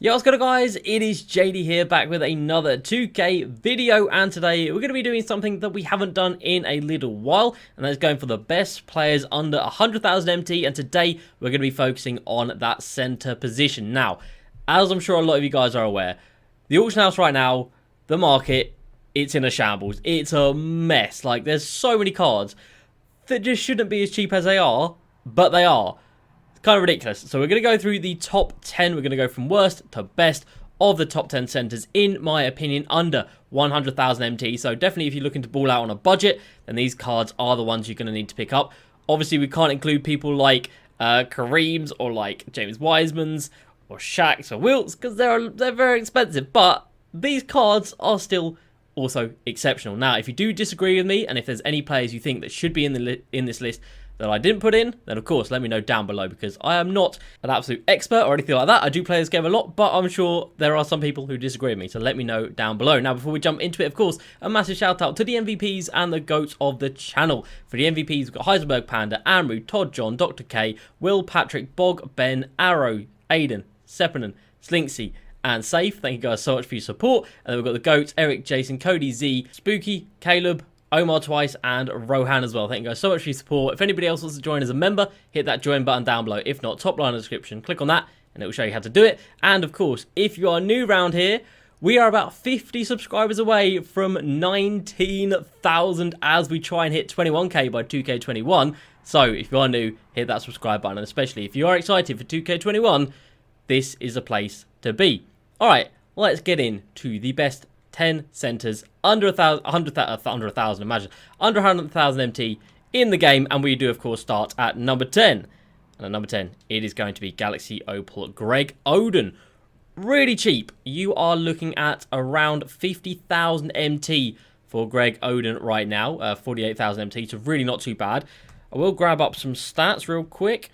Yo, what's good guys, it is JD here back with another 2K video, and today we're going to be doing something that we haven't done in a little while, and that is going for the best players under 100,000 MT, and today we're going to be focusing on that center position. Now, as I'm sure a lot of you guys are aware, the auction house right now, the market, it's in a shambles. It's a mess. Like, there's so many cards that just shouldn't be as cheap as they are, but they are. Kind of ridiculous. So we're going to go through the top 10. We're going to go from worst to best of the top 10 centers, in my opinion, under 100,000 MT. So definitely if you're looking to ball out on a budget, then these cards are the ones you're going to need to pick up. Obviously, we can't include people like Kareem's or like James Wiseman's or Shaq's or Wilt's because they're very expensive. But these cards are still also exceptional. Now, if you do disagree with me, and if there's any players you think that should be in this list that I didn't put in, then of course let me know down below, because I am not an absolute expert or anything like that. I do play this game a lot, but I'm sure there are some people who disagree with me, so let me know down below. Now, before we jump into it, of course, a massive shout out to the MVPs and the GOATs of the channel. For the MVPs, we've got Heisenberg Panda, Amru, Todd John, Dr. K, Will, Patrick, Bog, Ben, Arrow, Aiden, Seppanen, Slinksy, and Safe. Thank you guys so much for your support. And then we've got the GOATs, Eric, Jason, Cody, Z, Spooky, Caleb, Omar twice, and Rohan as well. Thank you guys so much for your support. If anybody else wants to join as a member, hit that join button down below. If not, top line in the description. Click on that, and it will show you how to do it. And of course, if you are new around here, we are about 50 subscribers away from 19,000 as we try and hit 21k by 2K21. So if you are new, hit that subscribe button. And especially if you are excited for 2K21, this is a place to be. All right, let's get into the best 10 centers under 100,000, imagine, under 100,000 MT in the game, and we do of course start at number 10. And at number 10, it is going to be Galaxy Opal Greg Oden. Really cheap. You are looking at around 50,000 MT for Greg Oden right now, 48,000 MT, so really not too bad. I will grab up some stats real quick.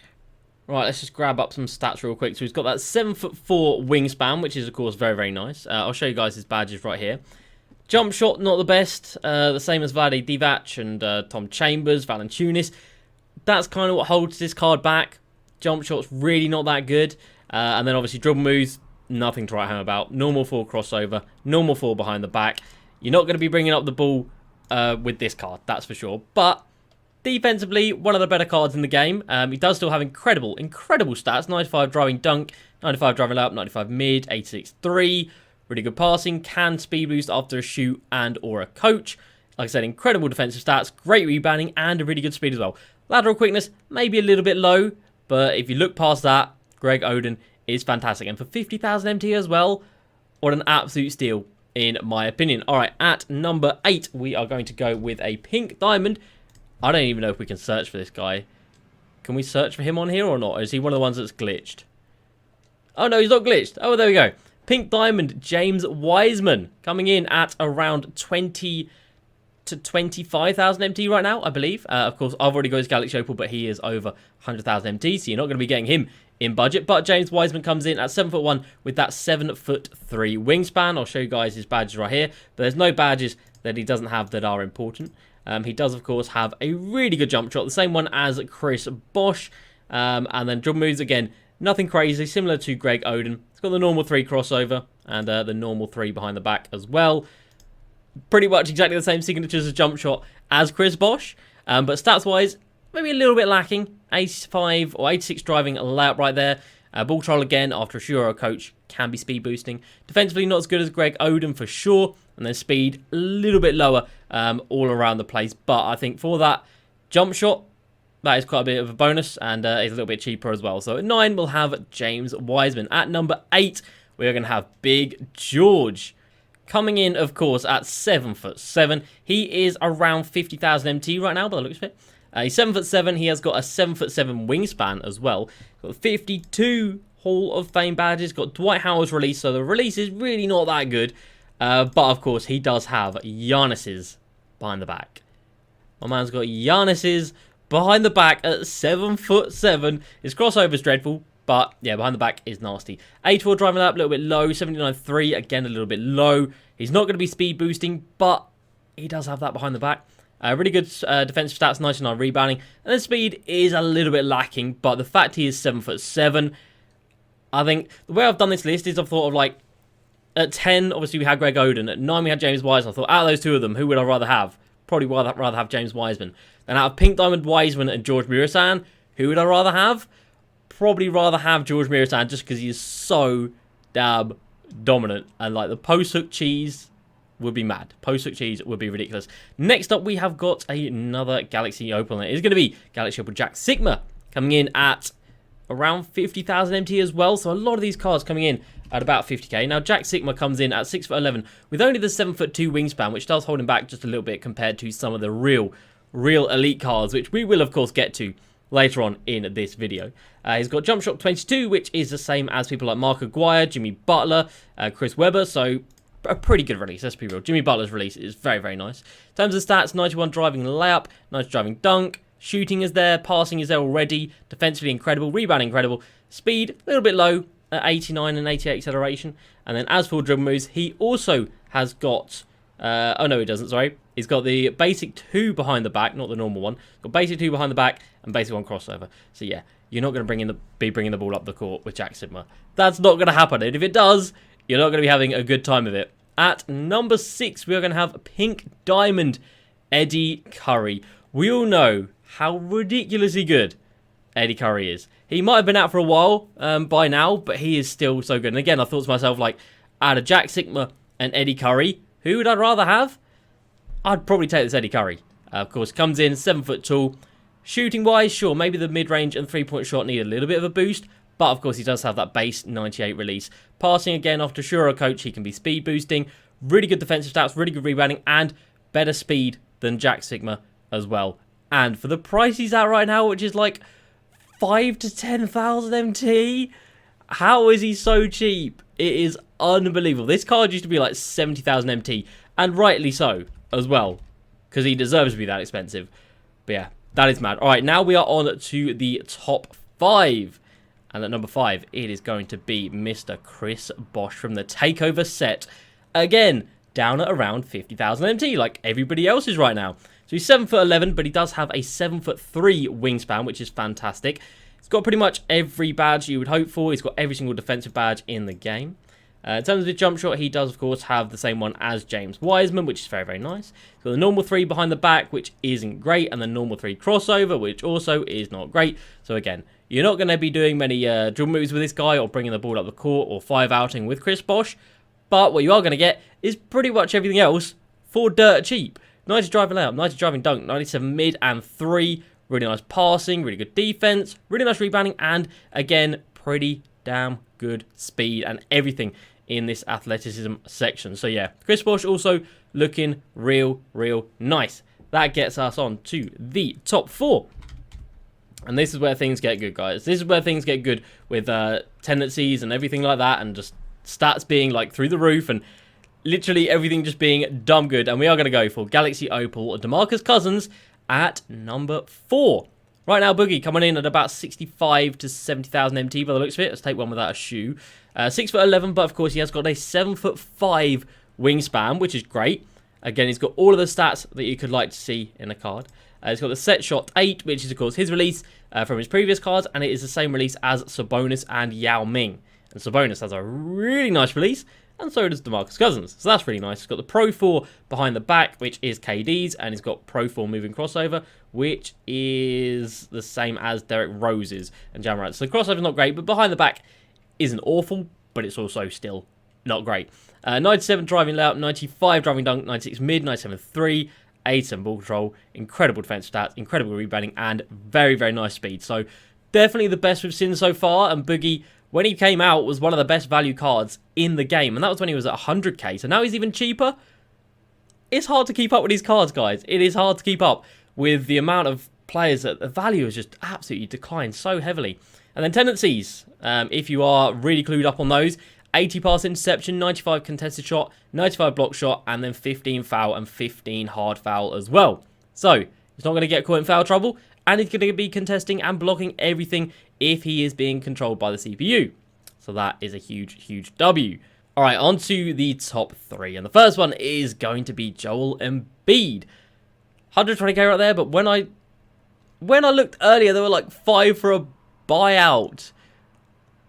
Right, let's just grab up some stats real quick. So he's got that 7'4" wingspan, which is, of course, very, very nice. I'll show you guys his badges right here. Jump shot, not the best. The same as Vlade Divac and Tom Chambers, Valanciunas. That's kind of what holds this card back. Jump shot's really not that good. And then, obviously, dribble moves, nothing to write home about. Normal 4 crossover, normal 4 behind the back. You're not going to be bringing up the ball with this card, that's for sure. But defensively, one of the better cards in the game. He does still have incredible stats. 95 driving dunk, 95 driving layup, 95 mid, 86 3. Really good passing, can speed boost after a shoot and or a coach. Like I said, incredible defensive stats, great rebounding, and a really good speed as well. Lateral quickness, maybe a little bit low, but if you look past that, Greg Oden is fantastic. And for 50,000 MT as well, what an absolute steal, in my opinion. All right, at number 8, we are going to go with a pink diamond. I don't even know if we can search for this guy. Can we search for him on here or not? Or is he one of the ones that's glitched? Oh, no, he's not glitched. Oh, there we go. Pink Diamond, James Wiseman, coming in at around 20 to 25,000 MT right now, I believe. Of course, I've already got his Galaxy Opal, but he is over 100,000 MT, so you're not going to be getting him in budget. But James Wiseman comes in at 7'1" with that 7'3" wingspan. I'll show you guys his badges right here, but there's no badges that he doesn't have that are important. He does, of course, have a really good jump shot, the same one as Chris Bosh. And then dribble moves, again, nothing crazy, similar to Greg Oden. He's got the normal 3 crossover and the normal 3 behind the back as well. Pretty much exactly the same signatures as jump shot as Chris Bosh. But stats-wise, maybe a little bit lacking. 85 or 86 driving layup right there. Ball control again after a shoot or a coach can be speed boosting. Defensively, not as good as Greg Oden for sure. And then speed a little bit lower all around the place. But I think for that jump shot, that is quite a bit of a bonus. And is a little bit cheaper as well. So at 9, we'll have James Wiseman. At number 8, we are going to have Big George. Coming in, of course, at 7'7". He is around 50,000 MT right now, by the looks of it. He's 7'7". He has got a 7'7" wingspan as well. Got 52 Hall of Fame badges. Got Dwight Howard's release, so the release is really not that good. But of course, he does have Giannis's behind the back. My man's got Giannis's behind the back at 7'7". His crossover's dreadful, but yeah, behind the back is nasty. 84 driving up, a little bit low. 79.3, again a little bit low. He's not going to be speed boosting, but he does have that behind the back. Really good defensive stats, 99 rebounding. And then speed is a little bit lacking, but the fact he is 7'7", I think the way I've done this list is I've thought of like, at 10, obviously we had Greg Oden. At 9, we had James Wiseman. I thought, out of those two of them, who would I rather have? Probably rather have James Wiseman. Then out of Pink Diamond, Wiseman, and George Mirasan, who would I rather have? Probably rather have George Mirasan just because he is so damn dominant. And like the post hook cheese would be mad. Post hook cheese would be ridiculous. Next up, we have got another Galaxy Opal. And it is going to be Galaxy Opal Jack Sigma coming in at around 50,000 MT as well. So a lot of these cards coming in at about 50k. Now, Jack Sigma comes in at 6'11", with only the 7'2" wingspan, which does hold him back just a little bit compared to some of the real elite cards, which we will, of course, get to later on in this video. He's got Jump Shot 22, which is the same as people like Mark Aguirre, Jimmy Butler, Chris Webber, so a pretty good release, let's be real. Jimmy Butler's release is very, very nice. In terms of stats, 91 driving layup, 90 driving dunk, shooting is there, passing is there already, defensively incredible, rebounding incredible, speed a little bit low at 89 and 88 acceleration. And then as for dribble moves, he also has got, oh no he doesn't, sorry. He's got the basic 2 behind the back, not the normal one. Got basic 2 behind the back and basic 1 crossover. So yeah, you're not going to be bringing the ball up the court with Jack Sigma. That's not going to happen. And if it does, you're not going to be having a good time of it. At number 6, we are going to have Pink Diamond Eddie Curry. We all know how ridiculously good Eddie Curry is. He might have been out for a while by now, but he is still so good. And again, I thought to myself, like, out of Jack Sigma and Eddie Curry, who would I rather have? I'd probably take this Eddie Curry. Of course, comes in 7 foot tall. Shooting-wise, sure, maybe the mid-range and three-point shot need a little bit of a boost, but of course he does have that base 98 release. Passing again after Shuro coach, he can be speed boosting. Really good defensive stats, really good rebounding, and better speed than Jack Sigma as well. And for the price he's at right now, which is like 5 to 10,000 MT, how is he so cheap? It is unbelievable. This card used to be like 70,000 MT, and rightly so as well, because he deserves to be that expensive. But yeah, that is mad. All right, now we are on to the top 5. And at number 5, it is going to be Mr. Chris Bosh from the Takeover set. Again, down at around 50,000 MT, like everybody else is right now. So he's 7'11", but he does have a 7'3" wingspan, which is fantastic. He's got pretty much every badge you would hope for. He's got every single defensive badge in the game. In terms of the jump shot, he does, of course, have the same one as James Wiseman, which is very, very nice. He's got the normal 3 behind the back, which isn't great, and the normal 3 crossover, which also is not great. So again, you're not going to be doing many dribble moves with this guy or bringing the ball up the court or 5-outing with Chris Bosh. But what you are going to get is pretty much everything else for dirt cheap. 90 driving layup, 90 driving dunk, 97 mid and 3. Really nice passing, really good defense, really nice rebounding, and again, pretty damn good speed and everything in this athleticism section. So yeah, Chris Bosh also looking real nice. That gets us on to the top 4. And this is where things get good, guys. This is where things get good with tendencies and everything like that, and just stats being like through the roof and literally everything just being dumb good. And we are going to go for Galaxy Opal DeMarcus Cousins at number 4. Right now, Boogie coming in at about 65 to 70,000 MT by the looks of it. Let's take one without a shoe. 6'11", but of course he has got a 7'5" wingspan, which is great. Again, he's got all of the stats that you could like to see in a card. He's got the set shot 8, which is of course his release from his previous cards, and it is the same release as Sabonis and Yao Ming. And Sabonis has a really nice release, and so does DeMarcus Cousins. So that's really nice. He's got the Pro 4 behind the back, which is KD's, and he's got Pro 4 moving crossover, which is the same as Derrick Rose's and Jamorant. So the crossover's not great, but behind the back isn't awful, but it's also still not great. 97 driving layup, 95 driving dunk, 96 mid, 97 3, 87 ball control, incredible defense stats, incredible rebounding, and very, very nice speed. So definitely the best we've seen so far, and Boogie, when he came out, was one of the best value cards in the game, and that was when he was at 100k, so now he's even cheaper. It's hard to keep up with these cards, guys. It is hard to keep up with the amount of players that the value has just absolutely declined so heavily. And then tendencies, if you are really clued up on those, 80 pass interception, 95 contested shot, 95 block shot, and then 15 foul and 15 hard foul as well. So he's not going to get caught in foul trouble, and he's going to be contesting and blocking everything if he is being controlled by the CPU. So that is a huge W. All right, on to the top 3. And the first one is going to be Joel Embiid. 120k right there, but when I looked earlier, there were like 5 for a buyout.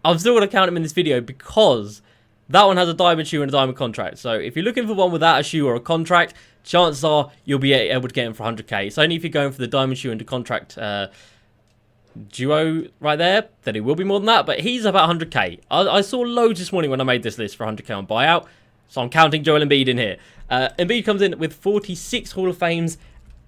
I'm still going to count him in this video because that one has a diamond shoe and a diamond contract. So if you're looking for one without a shoe or a contract, chances are you'll be able to get him for 100k. It's only if you're going for the diamond shoe and the contract duo right there, then it will be more than that. But he's about 100k. I saw loads this morning when I made this list for 100k on buyout. So I'm counting Joel Embiid in here. Embiid comes in with 46 Hall of Fames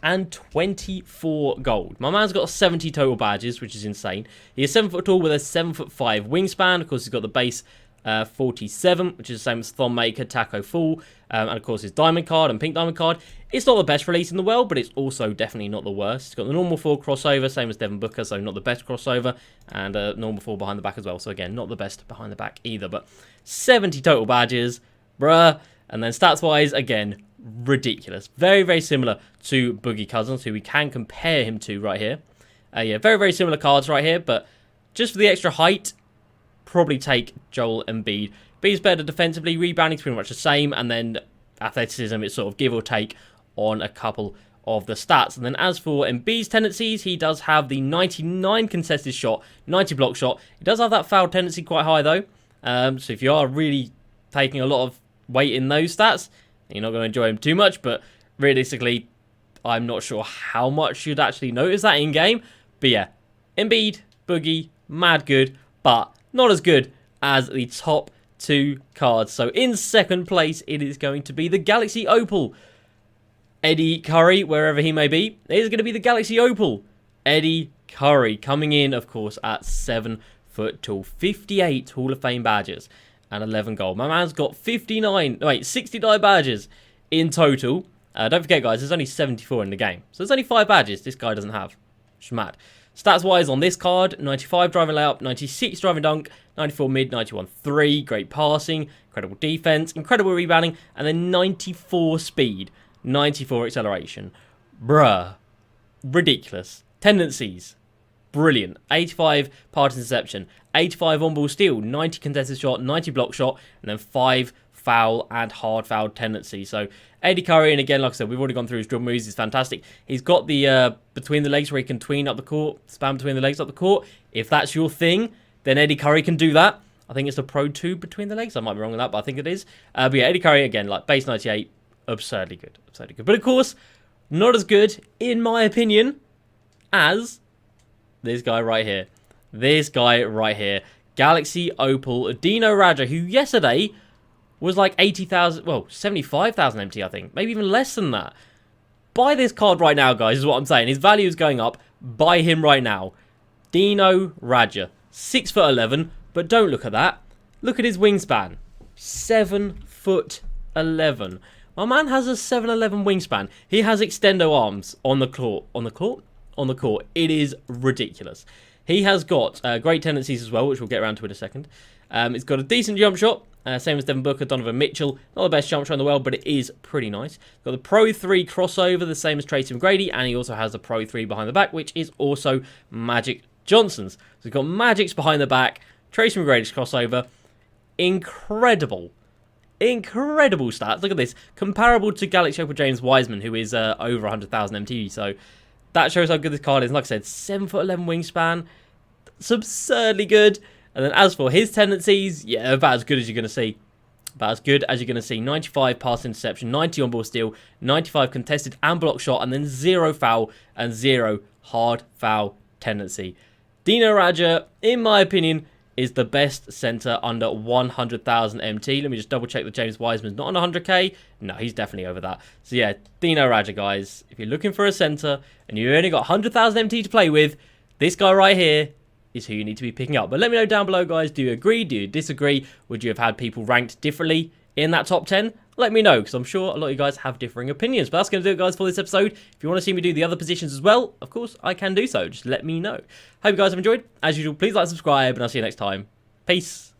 and 24 gold. My man's got 70 total badges, which is insane. He is 7 foot tall with a 7'5" wingspan. Of course, he's got the base 47, which is the same as Thumb Maker, Taco Full, and of course his diamond card and pink diamond card. It's not the best release in the world, but it's also definitely not the worst. He's got the normal 4 crossover, same as Devin Booker, so not the best crossover, and a normal 4 behind the back as well. So again, not the best behind the back either, but 70 total badges, bruh. And then stats-wise, again, ridiculous. Very, very similar to Boogie Cousins, who we can compare him to right here. Yeah, very, very similar cards right here, but just for the extra height, probably take Joel Embiid. But he's better defensively, rebounding's pretty much the same, and then athleticism, it's sort of give or take on a couple of the stats. And then as for Embiid's tendencies, he does have the 99 contested shot, 90 block shot. He does have that foul tendency quite high though. So if you are really taking a lot of weight in those stats, you're not going to enjoy him too much, but realistically, I'm not sure how much you'd actually notice that in-game. But yeah, Embiid, Boogie, mad good, but not as good as the top 2 cards. So in second place, it is going to be the Galaxy Opal. Eddie Curry, wherever he may be, it is going to be the Galaxy Opal. Eddie Curry coming in, of course, at 7 foot tall. 58 Hall of Fame badges and 11 gold. My man's got 69 badges in total. Don't forget, guys, there's only 74 in the game. So there's only 5 badges this guy doesn't have. It's mad. Stats-wise on this card, 95 driving layup, 96 driving dunk, 94 mid, 91 3, great passing, incredible defense, incredible rebounding, and then 94 speed, 94 acceleration. Bruh. Ridiculous. Tendencies. Brilliant. 85 pass interception, 85 on-ball steal, 90 contested shot, 90 block shot, and then 5 foul and hard foul tendency. So Eddie Curry, and again, like I said, we've already gone through his dribble moves. He's fantastic. He's got the between the legs where he can tween up the court, spam between the legs up the court. If that's your thing, then Eddie Curry can do that. I think it's the Pro 2 between the legs. I might be wrong with that, but I think it is. But yeah, Eddie Curry, again, like base 98, absurdly good. Absurdly good. But of course, not as good, in my opinion, as this guy right here. This guy right here. Galaxy Opal, Dino Raja, who yesterday was like 80,000, well, 75,000 MT, I think. Maybe even less than that. Buy this card right now, guys, is what I'm saying. His value is going up. Buy him right now. Dino Raja, 6'11", but don't look at that. Look at his wingspan. 7'11". My man has a 7'11" wingspan. He has extendo arms on the court. On the court? On the court. It is ridiculous. He has got great tendencies as well, which we'll get around to in a second. He's got a decent jump shot. Same as Devin Booker, Donovan Mitchell. Not the best jump shot in the world, but it is pretty nice. Got the Pro 3 crossover, the same as Tracy McGrady, and he also has the Pro 3 behind the back, which is also Magic Johnson's. So we've got Magic's behind the back, Tracy McGrady's crossover. Incredible. Incredible stats. Look at this. Comparable to Galaxy Opal James Wiseman, who is over 100,000 MT. So that shows how good this card is. And like I said, 7'11" wingspan. It's absurdly good. And then as for his tendencies, yeah, about as good as you're going to see. About as good as you're going to see. 95 pass interception, 90 on-ball steal, 95 contested and block shot, and then 0 foul and 0 hard foul tendency. Dino Raja, in my opinion, is the best centre under 100,000 MT. Let me just double check that James Wiseman's not on 100k. No, he's definitely over that. So yeah, Dino Raja, guys. If you're looking for a centre and you only got 100,000 MT to play with, this guy right here is who you need to be picking up. But let me know down below, guys. Do you agree? Do you disagree? Would you have had people ranked differently in that top 10? Let me know, because I'm sure a lot of you guys have differing opinions. But that's going to do it, guys, for this episode. If you want to see me do the other positions as well, of course, I can do so. Just let me know. Hope you guys have enjoyed. As usual, please like, subscribe, and I'll see you next time. Peace.